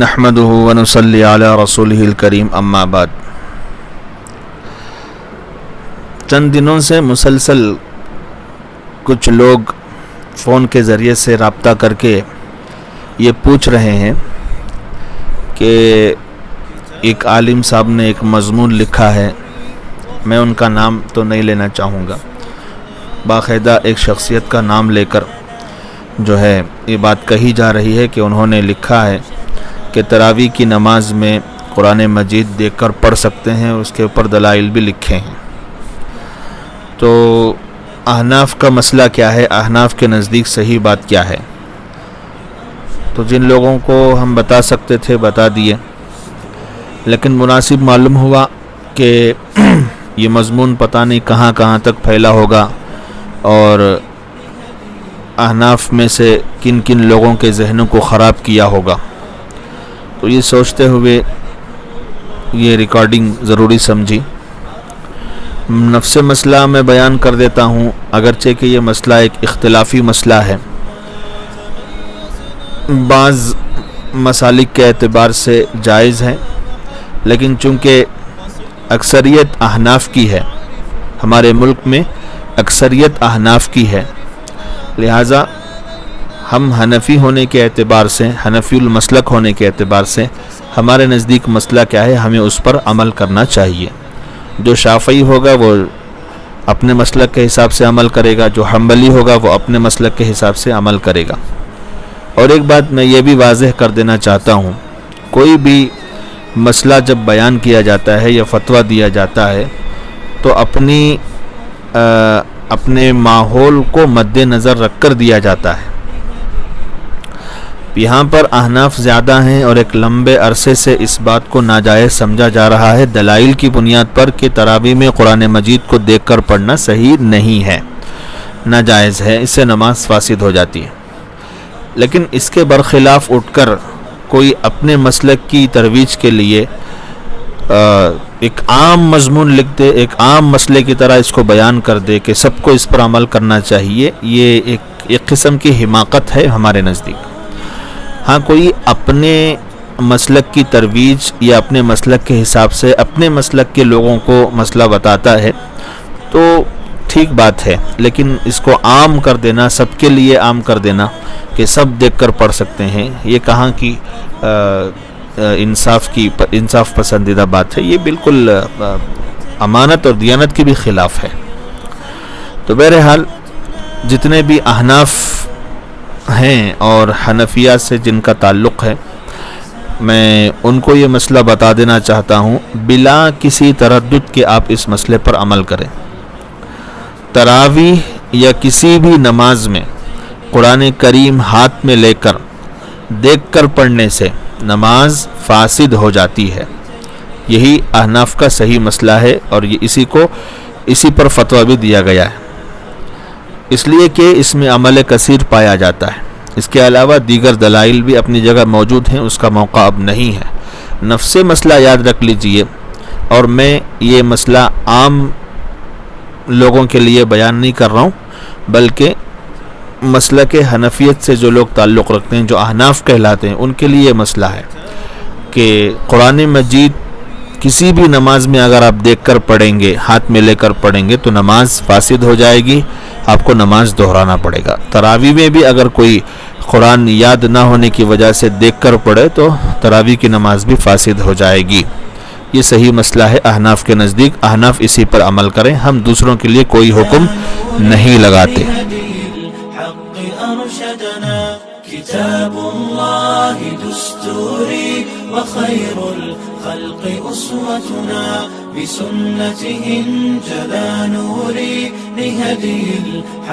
نحمده ونصلي على رسوله الكريم اما بعد۔ چند دنوں سے مسلسل کچھ لوگ فون کے ذریعے سے رابطہ کر کے یہ پوچھ رہے ہیں کہ ایک عالم صاحب نے ایک مضمون لکھا ہے، میں ان کا نام تو نہیں لینا چاہوں گا، باقاعدہ ایک شخصیت کا نام لے کر جو ہے یہ بات کہی جا رہی ہے کہ انہوں نے لکھا ہے کہ تراویح کی نماز میں قرآن مجید دیکھ کر پڑھ سکتے ہیں، اس کے اوپر دلائل بھی لکھے ہیں۔ تو احناف کا مسئلہ کیا ہے، احناف کے نزدیک صحیح بات کیا ہے؟ تو جن لوگوں کو ہم بتا سکتے تھے بتا دیے، لیکن مناسب معلوم ہوا کہ یہ مضمون پتہ نہیں کہاں کہاں تک پھیلا ہوگا اور احناف میں سے کن کن لوگوں کے ذہنوں کو خراب کیا ہوگا، تو یہ سوچتے ہوئے یہ ریکارڈنگ ضروری سمجھی۔ نفس مسئلہ میں بیان کر دیتا ہوں، اگرچہ کہ یہ مسئلہ ایک اختلافی مسئلہ ہے، بعض مسالک کے اعتبار سے جائز ہے، لیکن چونکہ اکثریت احناف کی ہے، ہمارے ملک میں اکثریت احناف کی ہے، لہٰذا ہم حنفی ہونے کے اعتبار سے، حنفی المسلک ہونے کے اعتبار سے ہمارے نزدیک مسئلہ کیا ہے، ہمیں اس پر عمل کرنا چاہیے۔ جو شافعی ہوگا وہ اپنے مسلک کے حساب سے عمل کرے گا، جو حنبلی ہوگا وہ اپنے مسلک کے حساب سے عمل کرے گا۔ اور ایک بات میں یہ بھی واضح کر دینا چاہتا ہوں، کوئی بھی مسئلہ جب بیان کیا جاتا ہے یا فتویٰ دیا جاتا ہے تو اپنے ماحول کو مد نظر رکھ کر دیا جاتا ہے۔ یہاں پر احناف زیادہ ہیں اور ایک لمبے عرصے سے اس بات کو ناجائز سمجھا جا رہا ہے دلائل کی بنیاد پر کہ تراویح میں قرآن مجید کو دیکھ کر پڑھنا صحیح نہیں ہے، ناجائز ہے، اس سے نماز فاسد ہو جاتی ہے۔ لیکن اس کے برخلاف اٹھ کر کوئی اپنے مسلک کی ترویج کے لیے ایک عام مضمون لکھ دے، ایک عام مسئلے کی طرح اس کو بیان کر دے کہ سب کو اس پر عمل کرنا چاہیے، یہ ایک قسم کی حماقت ہے ہمارے نزدیک۔ ہاں کوئی اپنے مسلک کی ترویج یا اپنے مسلک کے حساب سے اپنے مسلک کے لوگوں کو مسئلہ بتاتا ہے تو ٹھیک بات ہے، لیکن اس کو عام کر دینا، سب کے لیے عام کر دینا کہ سب دیکھ کر پڑھ سکتے ہیں، یہ کہاں کی انصاف پسندیدہ بات ہے، یہ بالکل امانت اور دیانت کی بھی خلاف ہے۔ تو بہرحال جتنے بھی احناف ہیں اور حنفیہ سے جن کا تعلق ہے، میں ان کو یہ مسئلہ بتا دینا چاہتا ہوں بلا کسی تردد کہ آپ اس مسئلے پر عمل کریں۔ تراویح یا کسی بھی نماز میں قرآن کریم ہاتھ میں لے کر دیکھ کر پڑھنے سے نماز فاسد ہو جاتی ہے، یہی احناف کا صحیح مسئلہ ہے اور اسی پر فتویٰ بھی دیا گیا ہے، اس لیے کہ اس میں عمل کثیر پایا جاتا ہے۔ اس کے علاوہ دیگر دلائل بھی اپنی جگہ موجود ہیں، اس کا موقع اب نہیں ہے۔ نفس مسئلہ یاد رکھ لیجئے، اور میں یہ مسئلہ عام لوگوں کے لیے بیان نہیں کر رہا ہوں، بلکہ مسلک حنفیت سے جو لوگ تعلق رکھتے ہیں، جو احناف کہلاتے ہیں، ان کے لیے یہ مسئلہ ہے کہ قرآن مجید کسی بھی نماز میں اگر آپ دیکھ کر پڑھیں گے، ہاتھ میں لے کر پڑھیں گے تو نماز فاسد ہو جائے گی، آپ کو نماز دہرانا پڑے گا۔ تراویح میں بھی اگر کوئی قرآن یاد نہ ہونے کی وجہ سے دیکھ کر پڑھے تو تراویح کی نماز بھی فاسد ہو جائے گی۔ یہ صحیح مسئلہ ہے احناف کے نزدیک، احناف اسی پر عمل کریں، ہم دوسروں کے لیے کوئی حکم نہیں لگاتے۔ كتاب الله دستوري وخير الخلق أسوتنا بسنته انجلى نوري لهدي